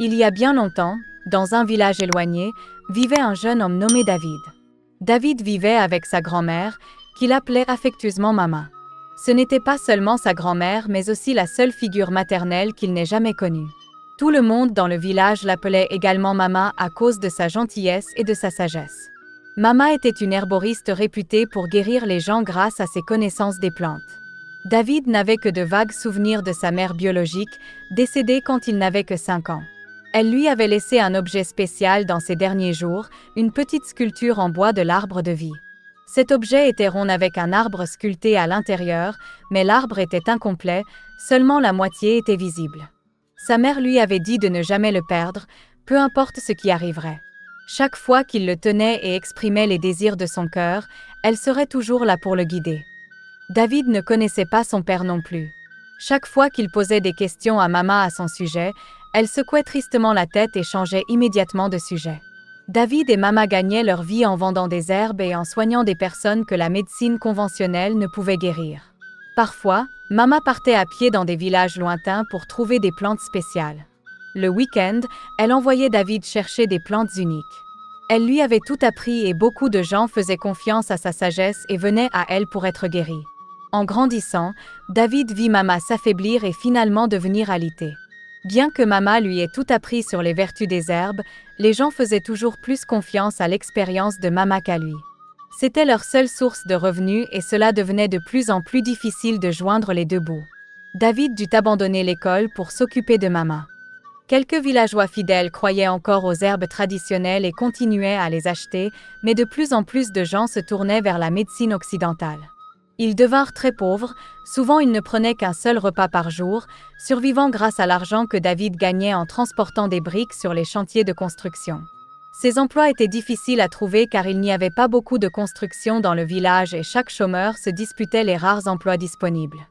Il y a bien longtemps, dans un village éloigné, vivait un jeune homme nommé David. David vivait avec sa grand-mère, qu'il appelait affectueusement Mama. Ce n'était pas seulement sa grand-mère mais aussi la seule figure maternelle qu'il n'ait jamais connue. Tout le monde dans le village l'appelait également Mama à cause de sa gentillesse et de sa sagesse. Mama était une herboriste réputée pour guérir les gens grâce à ses connaissances des plantes. David n'avait que de vagues souvenirs de sa mère biologique, décédée quand il n'avait que 5 ans. Elle lui avait laissé un objet spécial dans ses derniers jours, une petite sculpture en bois de l'arbre de vie. Cet objet était rond avec un arbre sculpté à l'intérieur, mais l'arbre était incomplet, seulement la moitié était visible. Sa mère lui avait dit de ne jamais le perdre, peu importe ce qui arriverait. Chaque fois qu'il le tenait et exprimait les désirs de son cœur, elle serait toujours là pour le guider. David ne connaissait pas son père non plus. Chaque fois qu'il posait des questions à Mama à son sujet, elle secouait tristement la tête et changeait immédiatement de sujet. David et Mama gagnaient leur vie en vendant des herbes et en soignant des personnes que la médecine conventionnelle ne pouvait guérir. Parfois, Mama partait à pied dans des villages lointains pour trouver des plantes spéciales. Le week-end, elle envoyait David chercher des plantes uniques. Elle lui avait tout appris et beaucoup de gens faisaient confiance à sa sagesse et venaient à elle pour être guéris. En grandissant, David vit Mama s'affaiblir et finalement devenir alitée. Bien que Mama lui ait tout appris sur les vertus des herbes, les gens faisaient toujours plus confiance à l'expérience de Mama qu'à lui. C'était leur seule source de revenus et cela devenait de plus en plus difficile de joindre les deux bouts. David dut abandonner l'école pour s'occuper de Mama. Quelques villageois fidèles croyaient encore aux herbes traditionnelles et continuaient à les acheter, mais de plus en plus de gens se tournaient vers la médecine occidentale. Ils devinrent très pauvres, souvent ils ne prenaient qu'un seul repas par jour, survivant grâce à l'argent que David gagnait en transportant des briques sur les chantiers de construction. Ces emplois étaient difficiles à trouver car il n'y avait pas beaucoup de construction dans le village et chaque chômeur se disputait les rares emplois disponibles.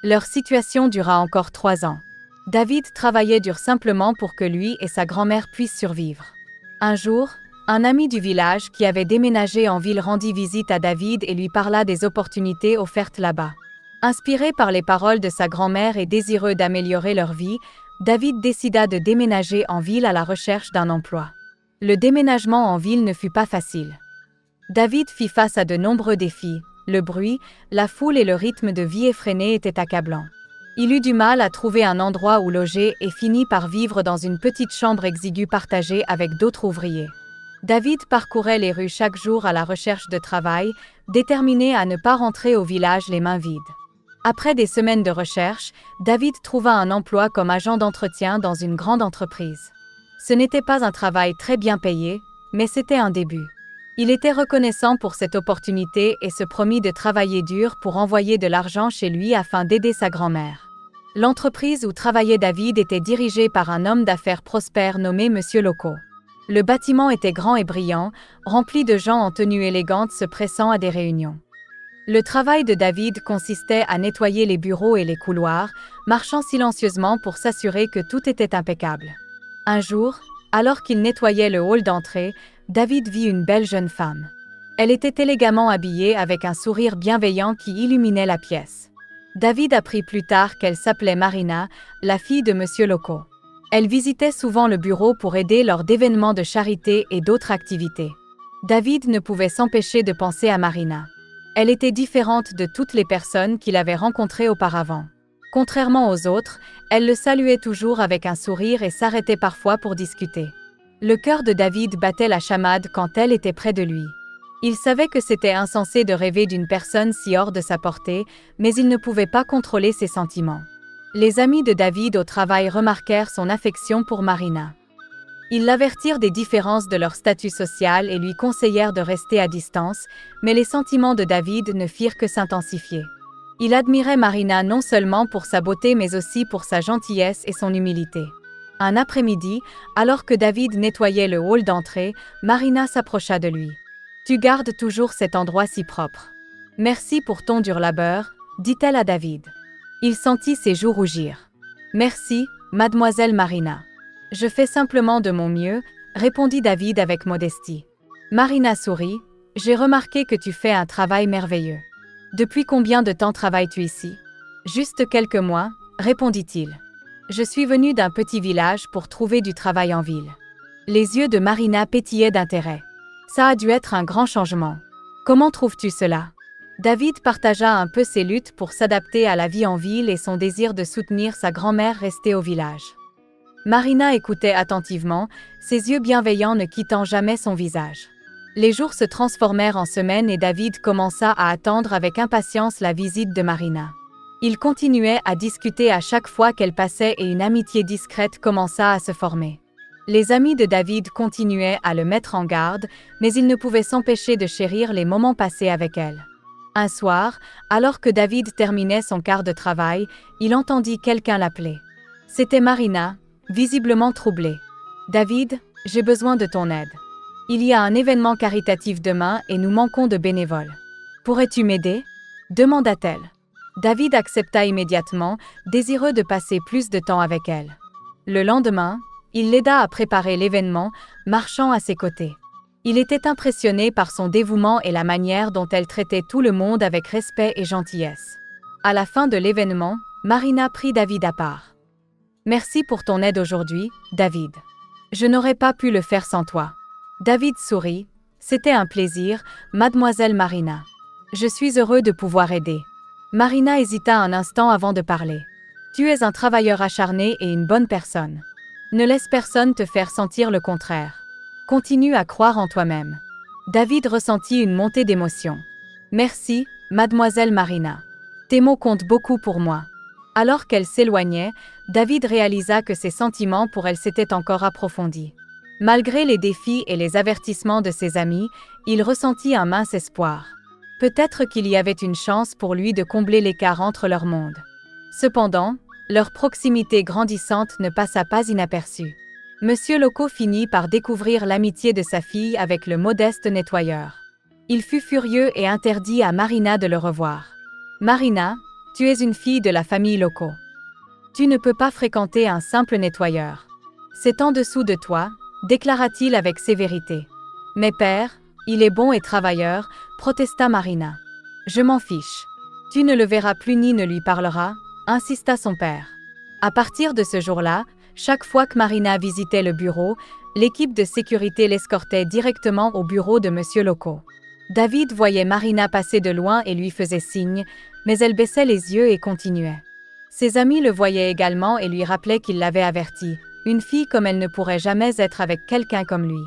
Leur situation dura encore 3 ans. David travaillait dur simplement pour que lui et sa grand-mère puissent survivre. Un jour, un ami du village qui avait déménagé en ville rendit visite à David et lui parla des opportunités offertes là-bas. Inspiré par les paroles de sa grand-mère et désireux d'améliorer leur vie, David décida de déménager en ville à la recherche d'un emploi. Le déménagement en ville ne fut pas facile. David fit face à de nombreux défis. Le bruit, la foule et le rythme de vie effréné étaient accablants. Il eut du mal à trouver un endroit où loger et finit par vivre dans une petite chambre exiguë partagée avec d'autres ouvriers. David parcourait les rues chaque jour à la recherche de travail, déterminé à ne pas rentrer au village les mains vides. Après des semaines de recherche, David trouva un emploi comme agent d'entretien dans une grande entreprise. Ce n'était pas un travail très bien payé, mais c'était un début. Il était reconnaissant pour cette opportunité et se promit de travailler dur pour envoyer de l'argent chez lui afin d'aider sa grand-mère. L'entreprise où travaillait David était dirigée par un homme d'affaires prospère nommé Monsieur Loco. Le bâtiment était grand et brillant, rempli de gens en tenue élégante se pressant à des réunions. Le travail de David consistait à nettoyer les bureaux et les couloirs, marchant silencieusement pour s'assurer que tout était impeccable. Un jour, alors qu'il nettoyait le hall d'entrée, David vit une belle jeune femme. Elle était élégamment habillée avec un sourire bienveillant qui illuminait la pièce. David apprit plus tard qu'elle s'appelait Marina, la fille de Monsieur Loco. Elle visitait souvent le bureau pour aider lors d'événements de charité et d'autres activités. David ne pouvait s'empêcher de penser à Marina. Elle était différente de toutes les personnes qu'il avait rencontrées auparavant. Contrairement aux autres, elle le saluait toujours avec un sourire et s'arrêtait parfois pour discuter. Le cœur de David battait la chamade quand elle était près de lui. Il savait que c'était insensé de rêver d'une personne si hors de sa portée, mais il ne pouvait pas contrôler ses sentiments. Les amis de David au travail remarquèrent son affection pour Marina. Ils l'avertirent des différences de leur statut social et lui conseillèrent de rester à distance, mais les sentiments de David ne firent que s'intensifier. Il admirait Marina non seulement pour sa beauté mais aussi pour sa gentillesse et son humilité. Un après-midi, alors que David nettoyait le hall d'entrée, Marina s'approcha de lui. « Tu gardes toujours cet endroit si propre. Merci pour ton dur labeur, » dit-elle à David. Il sentit ses joues rougir. « Merci, mademoiselle Marina. Je fais simplement de mon mieux, » répondit David avec modestie. Marina sourit. « J'ai remarqué que tu fais un travail merveilleux. Depuis combien de temps travailles-tu ici ? » « Juste quelques mois, » répondit-il. « Je suis venu d'un petit village pour trouver du travail en ville. Les yeux de Marina pétillaient d'intérêt. Ça a dû être un grand changement. Comment trouves-tu cela? David partagea un peu ses luttes pour s'adapter à la vie en ville et son désir de soutenir sa grand-mère restée au village. Marina écoutait attentivement, ses yeux bienveillants ne quittant jamais son visage. Les jours se transformèrent en semaines et David commença à attendre avec impatience la visite de Marina. Ils continuaient à discuter à chaque fois qu'elle passait et une amitié discrète commença à se former. Les amis de David continuaient à le mettre en garde, mais il ne pouvait s'empêcher de chérir les moments passés avec elle. Un soir, alors que David terminait son quart de travail, il entendit quelqu'un l'appeler. C'était Marina, visiblement troublée. « David, j'ai besoin de ton aide. Il y a un événement caritatif demain et nous manquons de bénévoles. Pourrais-tu m'aider ?» demanda-t-elle. David accepta immédiatement, désireux de passer plus de temps avec elle. Le lendemain, il l'aida à préparer l'événement, marchant à ses côtés. Il était impressionné par son dévouement et la manière dont elle traitait tout le monde avec respect et gentillesse. À la fin de l'événement, Marina prit David à part. « Merci pour ton aide aujourd'hui, David. Je n'aurais pas pu le faire sans toi. » David sourit. « C'était un plaisir, mademoiselle Marina. Je suis heureux de pouvoir aider. » Marina hésita un instant avant de parler. « Tu es un travailleur acharné et une bonne personne. Ne laisse personne te faire sentir le contraire. Continue à croire en toi-même. » David ressentit une montée d'émotion. « Merci, mademoiselle Marina. Tes mots comptent beaucoup pour moi. » Alors qu'elle s'éloignait, David réalisa que ses sentiments pour elle s'étaient encore approfondis. Malgré les défis et les avertissements de ses amis, il ressentit un mince espoir. Peut-être qu'il y avait une chance pour lui de combler l'écart entre leurs mondes. Cependant, leur proximité grandissante ne passa pas inaperçue. Monsieur Loco finit par découvrir l'amitié de sa fille avec le modeste nettoyeur. Il fut furieux et interdit à Marina de le revoir. « Marina, tu es une fille de la famille Loco. Tu ne peux pas fréquenter un simple nettoyeur. C'est en dessous de toi, déclara-t-il avec sévérité. « Mais père, il est bon et travailleur, protesta Marina. Je m'en fiche. Tu ne le verras plus ni ne lui parleras, insista son père. À partir de ce jour-là, chaque fois que Marina visitait le bureau, l'équipe de sécurité l'escortait directement au bureau de Monsieur Loco. David voyait Marina passer de loin et lui faisait signe, mais elle baissait les yeux et continuait. Ses amis le voyaient également et lui rappelaient qu'il l'avait averti. Une fille comme elle ne pourrait jamais être avec quelqu'un comme lui.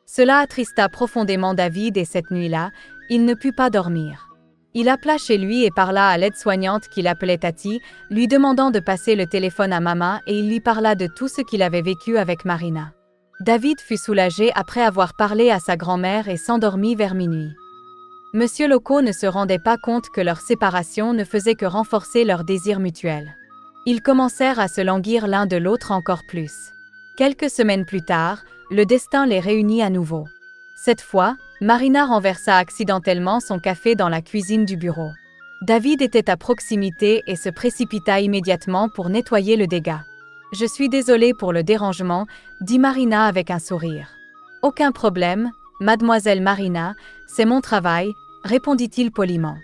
Cela attrista profondément David et cette nuit-là, il ne put pas dormir. Il appela chez lui et parla à l'aide-soignante qu'il appelait Tati, lui demandant de passer le téléphone à maman et il lui parla de tout ce qu'il avait vécu avec Marina. David fut soulagé après avoir parlé à sa grand-mère et s'endormit vers minuit. Monsieur Loco ne se rendait pas compte que leur séparation ne faisait que renforcer leur désir mutuel. Ils commencèrent à se languir l'un de l'autre encore plus. Quelques semaines plus tard, le destin les réunit à nouveau. Cette fois, Marina renversa accidentellement son café dans la cuisine du bureau. David était à proximité et se précipita immédiatement pour nettoyer le dégât. « Je suis désolé pour le dérangement », dit Marina avec un sourire. « Aucun problème, mademoiselle Marina, c'est mon travail », répondit-il poliment.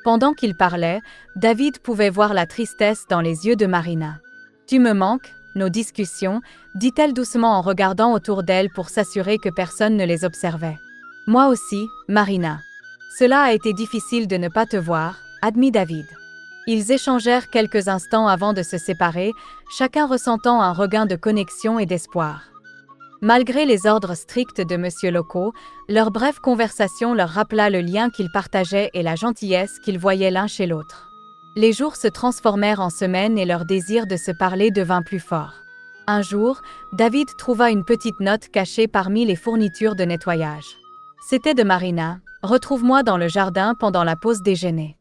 Pendant qu'il parlait, David pouvait voir la tristesse dans les yeux de Marina. « Tu me manques, nos discussions », dit-elle doucement en regardant autour d'elle pour s'assurer que personne ne les observait. « Moi aussi, Marina. Cela a été difficile de ne pas te voir », admit David. Ils échangèrent quelques instants avant de se séparer, chacun ressentant un regain de connexion et d'espoir. Malgré les ordres stricts de Monsieur Loco, leur brève conversation leur rappela le lien qu'ils partageaient et la gentillesse qu'ils voyaient l'un chez l'autre. Les jours se transformèrent en semaines et leur désir de se parler devint plus fort. Un jour, David trouva une petite note cachée parmi les fournitures de nettoyage. C'était de Marina. « Retrouve-moi dans le jardin pendant la pause déjeuner. »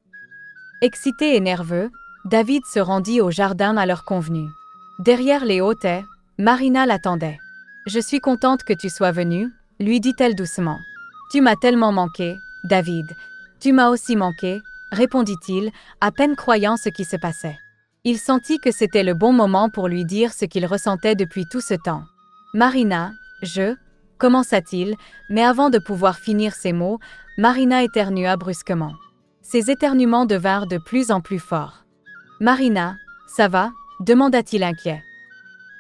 Excité et nerveux, David se rendit au jardin à l'heure convenue. Derrière les hauts haies, Marina l'attendait. « Je suis contente que tu sois venu », lui dit-elle doucement. « Tu m'as tellement manqué, David. Tu m'as aussi manqué », répondit-il, à peine croyant ce qui se passait. Il sentit que c'était le bon moment pour lui dire ce qu'il ressentait depuis tout ce temps. « Marina, commença-t-il, mais avant de pouvoir finir ses mots, Marina éternua brusquement. Ses éternuements devinrent de plus en plus forts. « Marina, ça va ?» demanda-t-il inquiet.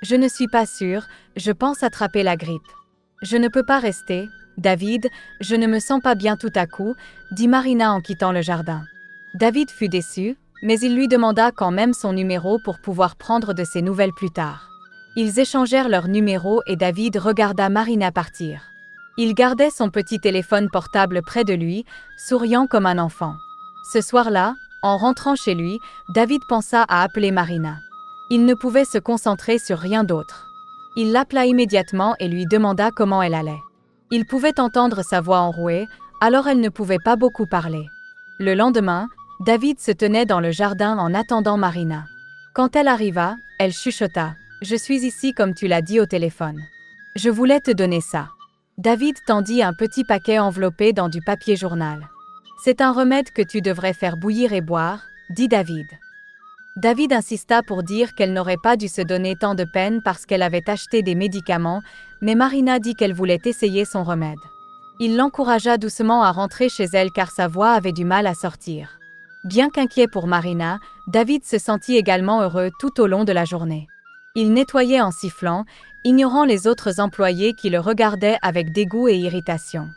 Je ne suis pas sûre, je pense attraper la grippe. Je ne peux pas rester, David, je ne me sens pas bien tout à coup, dit Marina en quittant le jardin. David fut déçu, mais il lui demanda quand même son numéro pour pouvoir prendre de ses nouvelles plus tard. Ils échangèrent leurs numéros et David regarda Marina partir. Il gardait son petit téléphone portable près de lui, souriant comme un enfant. Ce soir-là, en rentrant chez lui, David pensa à appeler Marina. Il ne pouvait se concentrer sur rien d'autre. Il l'appela immédiatement et lui demanda comment elle allait. Il pouvait entendre sa voix enrouée, alors elle ne pouvait pas beaucoup parler. Le lendemain, David se tenait dans le jardin en attendant Marina. Quand elle arriva, elle chuchota. « Je suis ici comme tu l'as dit au téléphone. Je voulais te donner ça. » David tendit un petit paquet enveloppé dans du papier journal. « C'est un remède que tu devrais faire bouillir et boire, » dit David. David insista pour dire qu'elle n'aurait pas dû se donner tant de peine parce qu'elle avait acheté des médicaments, mais Marina dit qu'elle voulait essayer son remède. Il l'encouragea doucement à rentrer chez elle car sa voix avait du mal à sortir. Bien qu'inquiet pour Marina, David se sentit également heureux tout au long de la journée. Il nettoyait en sifflant, ignorant les autres employés qui le regardaient avec dégoût et irritation.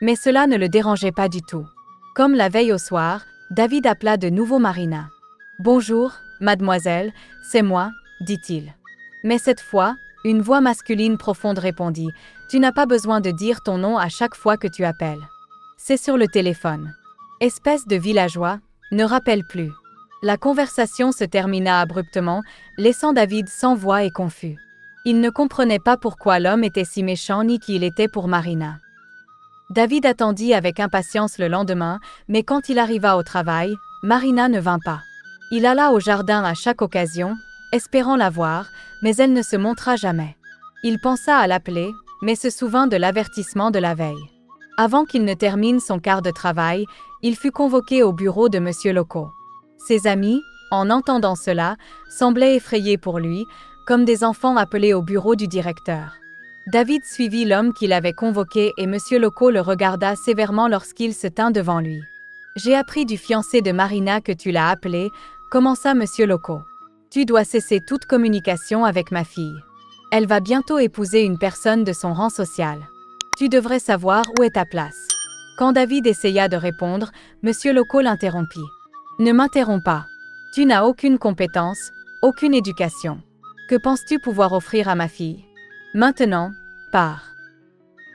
Mais cela ne le dérangeait pas du tout. Comme la veille au soir, David appela de nouveau Marina. « Bonjour, mademoiselle, c'est moi, dit-il. Mais cette fois, une voix masculine profonde répondit « Tu n'as pas besoin de dire ton nom à chaque fois que tu appelles. C'est sur le téléphone. Espèce de villageois, ne rappelle plus. » La conversation se termina abruptement, laissant David sans voix et confus. Il ne comprenait pas pourquoi l'homme était si méchant ni qui il était pour Marina. David attendit avec impatience le lendemain, mais quand il arriva au travail, Marina ne vint pas. Il alla au jardin à chaque occasion, espérant la voir, mais elle ne se montra jamais. Il pensa à l'appeler, mais se souvint de l'avertissement de la veille. Avant qu'il ne termine son quart de travail, il fut convoqué au bureau de Monsieur Loco. Ses amis, en entendant cela, semblaient effrayés pour lui, comme des enfants appelés au bureau du directeur. David suivit l'homme qu'il avait convoqué et Monsieur Loco le regarda sévèrement lorsqu'il se tint devant lui. « J'ai appris du fiancé de Marina que tu l'as appelé, » commença Monsieur Loco. « Tu dois cesser toute communication avec ma fille. Elle va bientôt épouser une personne de son rang social. Tu devrais savoir où est ta place. » Quand David essaya de répondre, Monsieur Loco l'interrompit. « Ne m'interromps pas. Tu n'as aucune compétence, aucune éducation. Que penses-tu pouvoir offrir à ma fille? Maintenant, pars. »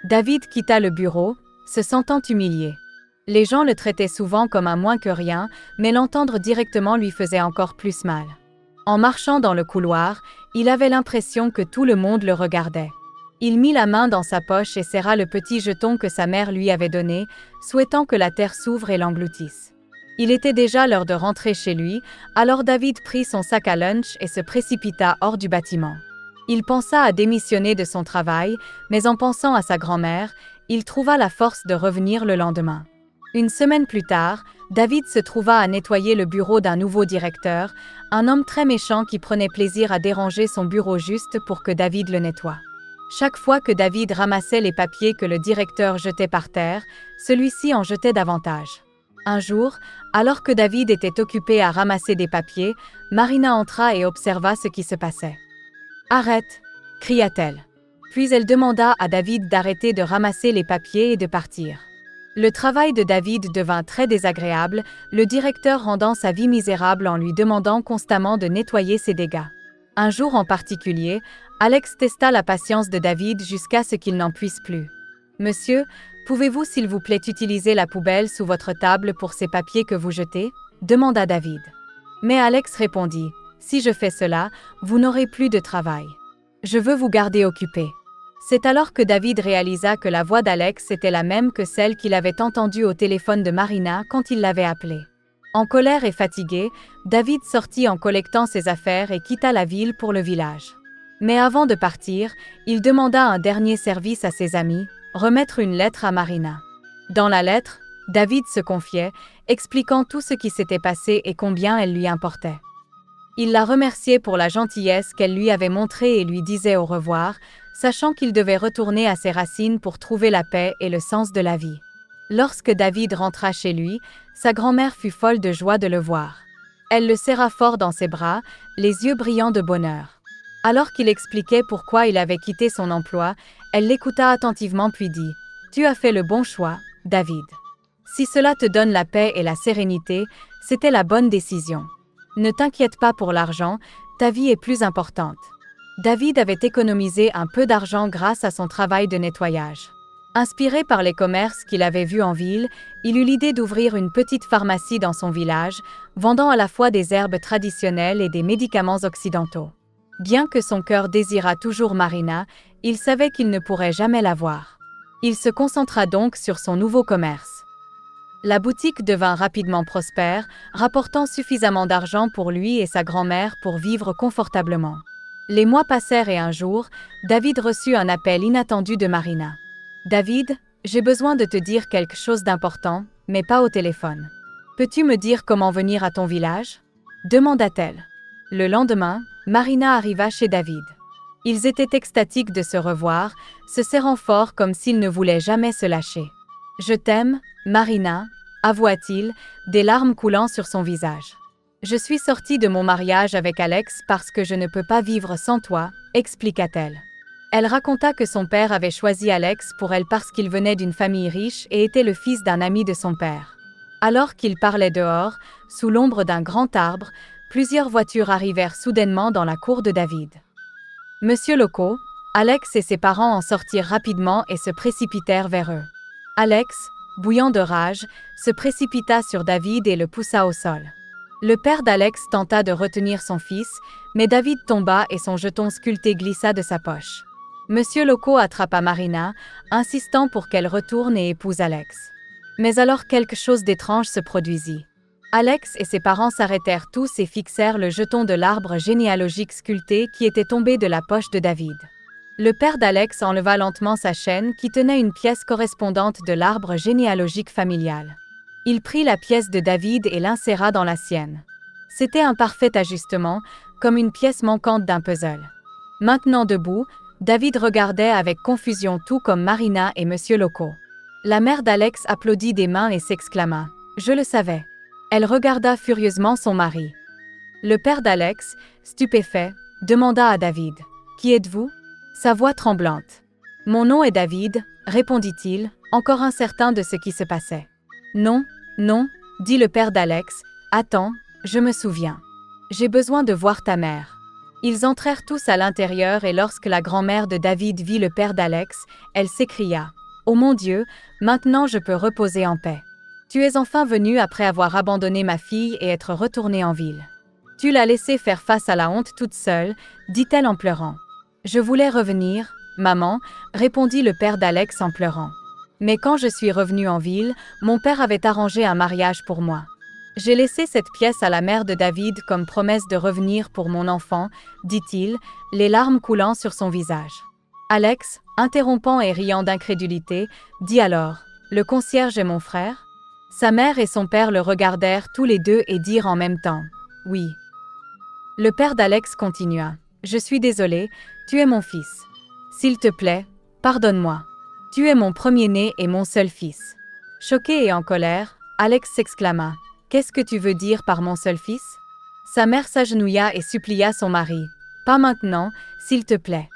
David quitta le bureau, se sentant humilié. Les gens le traitaient souvent comme un moins que rien, mais l'entendre directement lui faisait encore plus mal. En marchant dans le couloir, il avait l'impression que tout le monde le regardait. Il mit la main dans sa poche et serra le petit jeton que sa mère lui avait donné, souhaitant que la terre s'ouvre et l'engloutisse. Il était déjà l'heure de rentrer chez lui, alors David prit son sac à lunch et se précipita hors du bâtiment. Il pensa à démissionner de son travail, mais en pensant à sa grand-mère, il trouva la force de revenir le lendemain. Une semaine plus tard, David se trouva à nettoyer le bureau d'un nouveau directeur, un homme très méchant qui prenait plaisir à déranger son bureau juste pour que David le nettoie. Chaque fois que David ramassait les papiers que le directeur jetait par terre, celui-ci en jetait davantage. Un jour, alors que David était occupé à ramasser des papiers, Marina entra et observa ce qui se passait. « Arrête !» cria-t-elle. Puis elle demanda à David d'arrêter de ramasser les papiers et de partir. Le travail de David devint très désagréable, le directeur rendant sa vie misérable en lui demandant constamment de nettoyer ses dégâts. Un jour en particulier, Alex testa la patience de David jusqu'à ce qu'il n'en puisse plus. « Monsieur, pouvez-vous s'il vous plaît utiliser la poubelle sous votre table pour ces papiers que vous jetez ?» demanda David. Mais Alex répondit « Si je fais cela, vous n'aurez plus de travail. Je veux vous garder occupé. » C'est alors que David réalisa que la voix d'Alex était la même que celle qu'il avait entendue au téléphone de Marina quand il l'avait appelée. En colère et fatigué, David sortit en collectant ses affaires et quitta la ville pour le village. Mais avant de partir, il demanda un dernier service à ses amis, remettre une lettre à Marina. Dans la lettre, David se confiait, expliquant tout ce qui s'était passé et combien elle lui importait. Il la remerciait pour la gentillesse qu'elle lui avait montrée et lui disait au revoir, sachant qu'il devait retourner à ses racines pour trouver la paix et le sens de la vie. Lorsque David rentra chez lui, sa grand-mère fut folle de joie de le voir. Elle le serra fort dans ses bras, les yeux brillants de bonheur. Alors qu'il expliquait pourquoi il avait quitté son emploi, elle l'écouta attentivement puis dit « Tu as fait le bon choix, David. Si cela te donne la paix et la sérénité, c'était la bonne décision. Ne t'inquiète pas pour l'argent, ta vie est plus importante. » David avait économisé un peu d'argent grâce à son travail de nettoyage. Inspiré par les commerces qu'il avait vus en ville, il eut l'idée d'ouvrir une petite pharmacie dans son village, vendant à la fois des herbes traditionnelles et des médicaments occidentaux. Bien que son cœur désirât toujours Marina, il savait qu'il ne pourrait jamais la voir. Il se concentra donc sur son nouveau commerce. La boutique devint rapidement prospère, rapportant suffisamment d'argent pour lui et sa grand-mère pour vivre confortablement. Les mois passèrent et un jour, David reçut un appel inattendu de Marina. « David, j'ai besoin de te dire quelque chose d'important, mais pas au téléphone. Peux-tu me dire comment venir à ton village ?» demanda-t-elle. Le lendemain, Marina arriva chez David. Ils étaient extatiques de se revoir, se serrant fort comme s'ils ne voulaient jamais se lâcher. « Je t'aime, Marina » avoua-t-il, des larmes coulant sur son visage. « Je suis sortie de mon mariage avec Alex parce que je ne peux pas vivre sans toi » expliqua-t-elle. Elle raconta que son père avait choisi Alex pour elle parce qu'il venait d'une famille riche et était le fils d'un ami de son père. Alors qu'il parlait dehors, sous l'ombre d'un grand arbre, plusieurs voitures arrivèrent soudainement dans la cour de David. Monsieur Loco, Alex et ses parents en sortirent rapidement et se précipitèrent vers eux. Alex, bouillant de rage, se précipita sur David et le poussa au sol. Le père d'Alex tenta de retenir son fils, mais David tomba et son jeton sculpté glissa de sa poche. Monsieur Loco attrapa Marina, insistant pour qu'elle retourne et épouse Alex. Mais alors quelque chose d'étrange se produisit. Alex et ses parents s'arrêtèrent tous et fixèrent le jeton de l'arbre généalogique sculpté qui était tombé de la poche de David. Le père d'Alex enleva lentement sa chaîne qui tenait une pièce correspondante de l'arbre généalogique familial. Il prit la pièce de David et l'inséra dans la sienne. C'était un parfait ajustement, comme une pièce manquante d'un puzzle. Maintenant debout, David regardait avec confusion tout comme Marina et Monsieur Loco. La mère d'Alex applaudit des mains et s'exclama « Je le savais ». Elle regarda furieusement son mari. Le père d'Alex, stupéfait, demanda à David « Qui êtes-vous » sa voix tremblante. « Mon nom est David », répondit-il, encore incertain de ce qui se passait. « Non, non », dit le père d'Alex, « attends, je me souviens. J'ai besoin de voir ta mère. » Ils entrèrent tous à l'intérieur et lorsque la grand-mère de David vit le père d'Alex, elle s'écria « Oh mon Dieu, maintenant je peux reposer en paix. Tu es enfin venu après avoir abandonné ma fille et être retournée en ville. Tu l'as laissée faire face à la honte toute seule, dit-elle en pleurant. Je voulais revenir, maman, répondit le père d'Alex en pleurant. Mais quand je suis revenue en ville, mon père avait arrangé un mariage pour moi. J'ai laissé cette pièce à la mère de David comme promesse de revenir pour mon enfant, dit-il, les larmes coulant sur son visage. Alex, interrompant et riant d'incrédulité, dit alors « Le concierge est mon frère ?» Sa mère et son père le regardèrent tous les deux et dirent en même temps « Oui ». Le père d'Alex continua « Je suis désolé, tu es mon fils. S'il te plaît, pardonne-moi. Tu es mon premier-né et mon seul fils. » Choqué et en colère, Alex s'exclama « Qu'est-ce que tu veux dire par mon seul fils ?» Sa mère s'agenouilla et supplia son mari « Pas maintenant, s'il te plaît.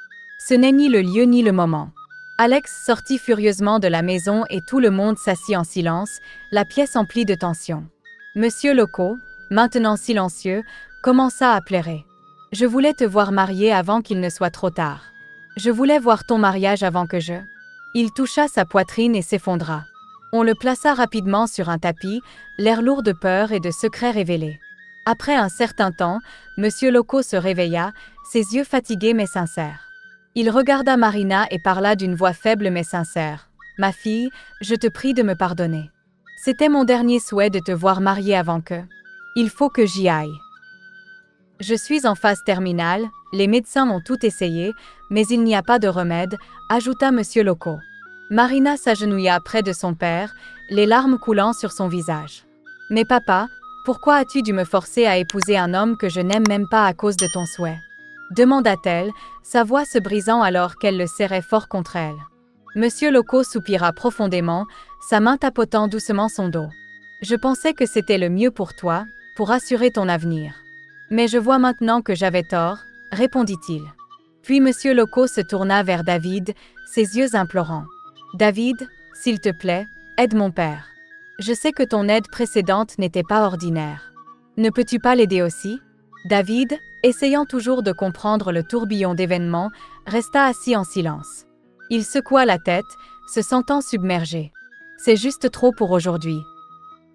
Ce n'est ni le lieu ni le moment. » Alex sortit furieusement de la maison et tout le monde s'assit en silence, la pièce emplie de tension. Monsieur Loco, maintenant silencieux, commença à pleurer. « Je voulais te voir mariée avant qu'il ne soit trop tard. Je voulais voir ton mariage avant que je... » Il toucha sa poitrine et s'effondra. On le plaça rapidement sur un tapis, l'air lourd de peur et de secrets révélés. Après un certain temps, Monsieur Loco se réveilla, ses yeux fatigués mais sincères. Il regarda Marina et parla d'une voix faible mais sincère. « Ma fille, je te prie de me pardonner. C'était mon dernier souhait de te voir mariée avant que... Il faut que j'y aille. Je suis en phase terminale, les médecins ont tout essayé, mais il n'y a pas de remède, ajouta Monsieur Loco. Marina s'agenouilla près de son père, les larmes coulant sur son visage. « Mais papa, pourquoi as-tu dû me forcer à épouser un homme que je n'aime même pas à cause de ton souhait ?» demanda-t-elle, sa voix se brisant alors qu'elle le serrait fort contre elle. Monsieur Loco soupira profondément, sa main tapotant doucement son dos. « Je pensais que c'était le mieux pour toi, pour assurer ton avenir. Mais je vois maintenant que j'avais tort, répondit-il. Puis Monsieur Loco se tourna vers David, ses yeux implorants. David, s'il te plaît, aide mon père. Je sais que ton aide précédente n'était pas ordinaire. Ne peux-tu pas l'aider aussi? David, essayant toujours de comprendre le tourbillon d'événements, resta assis en silence. Il secoua la tête, se sentant submergé. C'est juste trop pour aujourd'hui.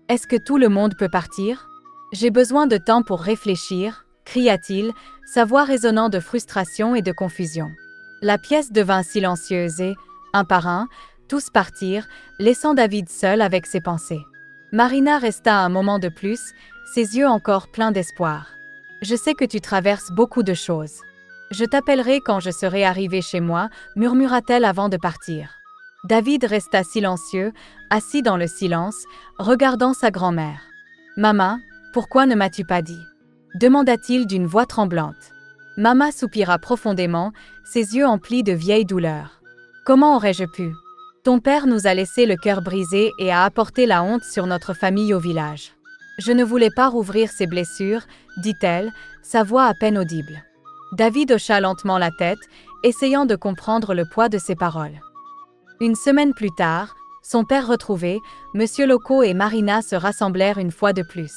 Est-ce que tout le monde peut partir? J'ai besoin de temps pour réfléchir, cria-t-il, sa voix résonnant de frustration et de confusion. La pièce devint silencieuse et, un par un, tous partirent, laissant David seul avec ses pensées. Marina resta un moment de plus, ses yeux encore pleins d'espoir. « Je sais que tu traverses beaucoup de choses. Je t'appellerai quand je serai arrivée chez moi, murmura-t-elle avant de partir. David resta silencieux, assis dans le silence, regardant sa grand-mère. « Maman, pourquoi ne m'as-tu pas dit ?» demanda-t-il d'une voix tremblante. Maman soupira profondément, ses yeux emplis de vieille douleur. « Comment aurais-je pu? Ton père nous a laissé le cœur brisé et a apporté la honte sur notre famille au village. Je ne voulais pas rouvrir ses blessures, dit-elle, sa voix à peine audible. David hocha lentement la tête, essayant de comprendre le poids de ses paroles. Une semaine plus tard, son père retrouvé, Monsieur Loco et Marina se rassemblèrent une fois de plus.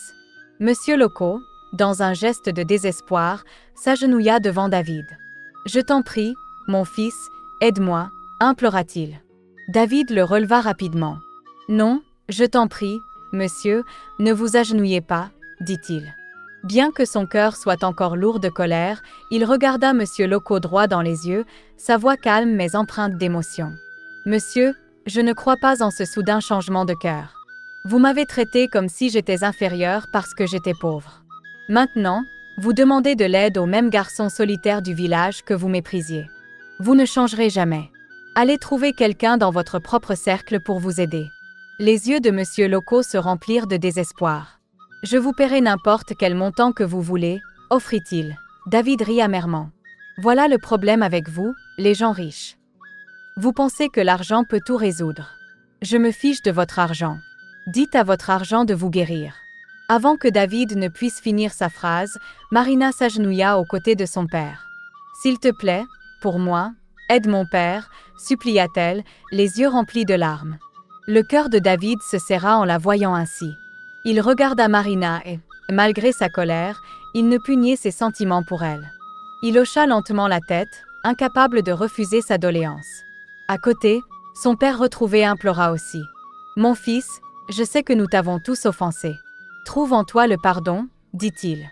Monsieur Loco, dans un geste de désespoir, s'agenouilla devant David. « Je t'en prie, mon fils, aide-moi, implora-t-il. David le releva rapidement. « Non, je t'en prie, monsieur, ne vous agenouillez pas, dit-il. » Bien que son cœur soit encore lourd de colère, il regarda Monsieur Loco droit dans les yeux, sa voix calme mais empreinte d'émotion. « Monsieur, je ne crois pas en ce soudain changement de cœur. Vous m'avez traité comme si j'étais inférieur parce que j'étais pauvre. Maintenant, vous demandez de l'aide au même garçon solitaire du village que vous méprisiez. Vous ne changerez jamais. Allez trouver quelqu'un dans votre propre cercle pour vous aider. » Les yeux de Monsieur Loco se remplirent de désespoir. « Je vous paierai n'importe quel montant que vous voulez, offrit-il. David rit amèrement. « Voilà le problème avec vous, les gens riches. Vous pensez que l'argent peut tout résoudre. Je me fiche de votre argent. Dites à votre argent de vous guérir. » Avant que David ne puisse finir sa phrase, Marina s'agenouilla aux côtés de son père. « S'il te plaît, pour moi, aide mon père, supplia-t-elle, les yeux remplis de larmes. Le cœur de David se serra en la voyant ainsi. Il regarda Marina et, malgré sa colère, il ne put nier ses sentiments pour elle. Il hocha lentement la tête, incapable de refuser sa doléance. À côté, son père retrouvé implora aussi. « Mon fils, je sais que nous t'avons tous offensé. Trouve en toi le pardon, dit-il. »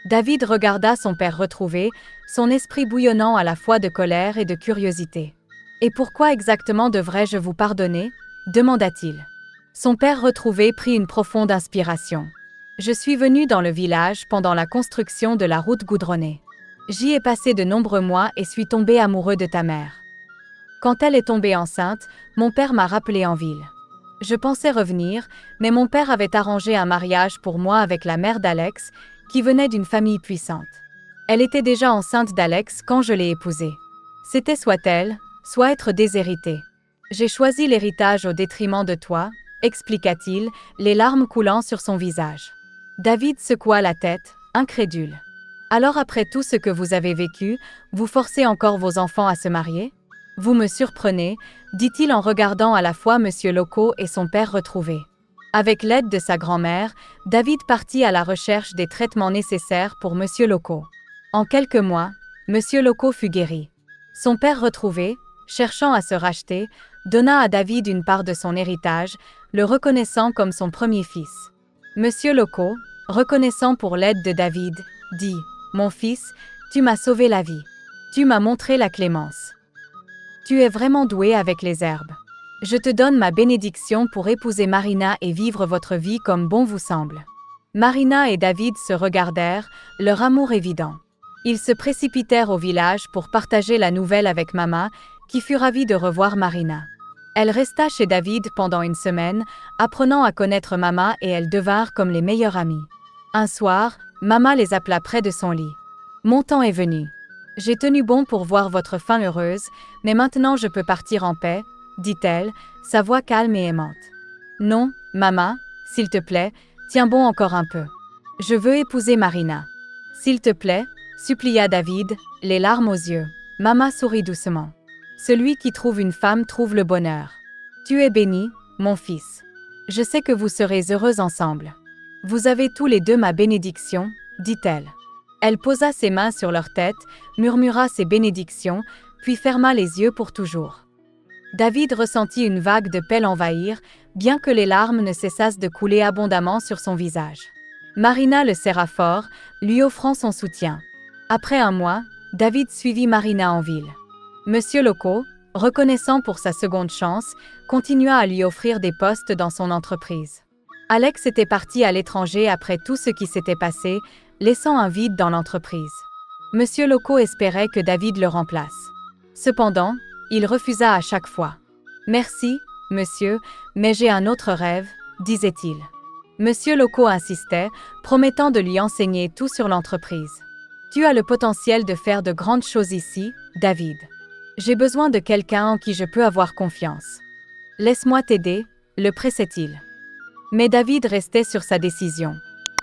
David regarda son père retrouvé, son esprit bouillonnant à la fois de colère et de curiosité. « Et pourquoi exactement devrais-je vous pardonner ?» demanda-t-il. Son père retrouvé prit une profonde inspiration. « Je suis venu dans le village pendant la construction de la route goudronnée. J'y ai passé de nombreux mois et suis tombé amoureux de ta mère. Quand elle est tombée enceinte, mon père m'a rappelé en ville. Je pensais revenir, mais mon père avait arrangé un mariage pour moi avec la mère d'Alex, qui venait d'une famille puissante. Elle était déjà enceinte d'Alex quand je l'ai épousée. C'était soit elle, soit être déshéritée. J'ai choisi l'héritage au détriment de toi, expliqua-t-il, les larmes coulant sur son visage. David secoua la tête, incrédule. Alors après tout ce que vous avez vécu, vous forcez encore vos enfants à se marier? Vous me surprenez, dit-il en regardant à la fois Monsieur Loco et son père retrouvé. Avec l'aide de sa grand-mère, David partit à la recherche des traitements nécessaires pour Monsieur Loco. En quelques mois, Monsieur Loco fut guéri. Son père retrouvé, cherchant à se racheter, donna à David une part de son héritage, le reconnaissant comme son premier fils. Monsieur Loco, reconnaissant pour l'aide de David, dit « Mon fils, tu m'as sauvé la vie. Tu m'as montré la clémence. Tu es vraiment doué avec les herbes. Je te donne ma bénédiction pour épouser Marina et vivre votre vie comme bon vous semble. » Marina et David se regardèrent, leur amour évident. Ils se précipitèrent au village pour partager la nouvelle avec Mama, qui fut ravie de revoir Marina. Elle resta chez David pendant une semaine, apprenant à connaître Mama et elles devinrent comme les meilleures amies. Un soir, Mama les appela près de son lit. « Mon temps est venu. J'ai tenu bon pour voir votre fin heureuse, mais maintenant je peux partir en paix, dit-elle, sa voix calme et aimante. « Non, Mama, s'il te plaît, tiens bon encore un peu. Je veux épouser Marina. S'il te plaît, supplia David, les larmes aux yeux. Maman sourit doucement. Celui qui trouve une femme trouve le bonheur. Tu es béni, mon fils. Je sais que vous serez heureux ensemble. Vous avez tous les deux ma bénédiction, dit-elle. Elle posa ses mains sur leur tête, murmura ses bénédictions, puis ferma les yeux pour toujours. David ressentit une vague de paix l'envahir, bien que les larmes ne cessassent de couler abondamment sur son visage. Marina le serra fort, lui offrant son soutien. Après un mois, David suivit Marina en ville. Monsieur Loco, reconnaissant pour sa seconde chance, continua à lui offrir des postes dans son entreprise. Alex était parti à l'étranger après tout ce qui s'était passé, laissant un vide dans l'entreprise. Monsieur Loco espérait que David le remplace. Cependant, il refusa à chaque fois. « Merci, monsieur, mais j'ai un autre rêve, » disait-il. Monsieur Loco insistait, promettant de lui enseigner tout sur l'entreprise. « Tu as le potentiel de faire de grandes choses ici, David. J'ai besoin de quelqu'un en qui je peux avoir confiance. Laisse-moi t'aider, » le pressait-il. Mais David restait sur sa décision.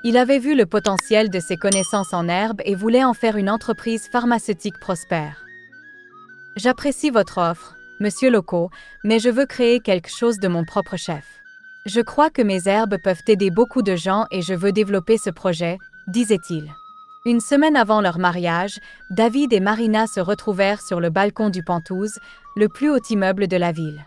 Il avait vu le potentiel de ses connaissances en herbe et voulait en faire une entreprise pharmaceutique prospère. « J'apprécie votre offre, monsieur Loco, mais je veux créer quelque chose de mon propre chef. Je crois que mes herbes peuvent aider beaucoup de gens et je veux développer ce projet, » disait-il. Une semaine avant leur mariage, David et Marina se retrouvèrent sur le balcon du Penthouse, le plus haut immeuble de la ville.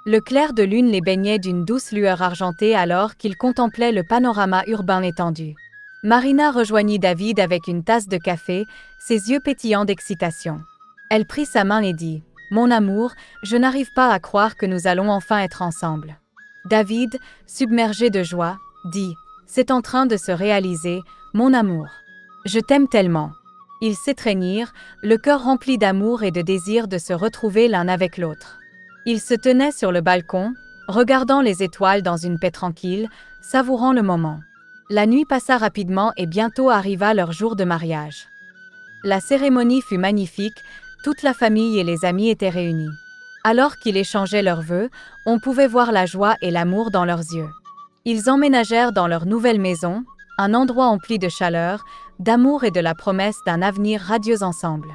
Le clair de lune les baignait d'une douce lueur argentée alors qu'ils contemplaient le panorama urbain étendu. Marina rejoignit David avec une tasse de café, ses yeux pétillants d'excitation. Elle prit sa main et dit « Mon amour, je n'arrive pas à croire que nous allons enfin être ensemble. » David, submergé de joie, dit « C'est en train de se réaliser, mon amour. Je t'aime tellement. » Ils s'étreignirent, le cœur rempli d'amour et de désir de se retrouver l'un avec l'autre. Ils se tenaient sur le balcon, regardant les étoiles dans une paix tranquille, savourant le moment. La nuit passa rapidement et bientôt arriva leur jour de mariage. La cérémonie fut magnifique, toute la famille et les amis étaient réunis. Alors qu'ils échangeaient leurs vœux, on pouvait voir la joie et l'amour dans leurs yeux. Ils emménagèrent dans leur nouvelle maison, un endroit empli de chaleur, d'amour et de la promesse d'un avenir radieux ensemble.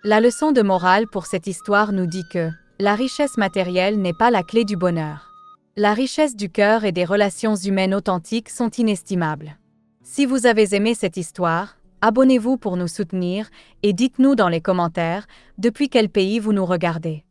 La leçon de morale pour cette histoire nous dit que la richesse matérielle n'est pas la clé du bonheur. La richesse du cœur et des relations humaines authentiques sont inestimables. Si vous avez aimé cette histoire, abonnez-vous pour nous soutenir et dites-nous dans les commentaires depuis quel pays vous nous regardez.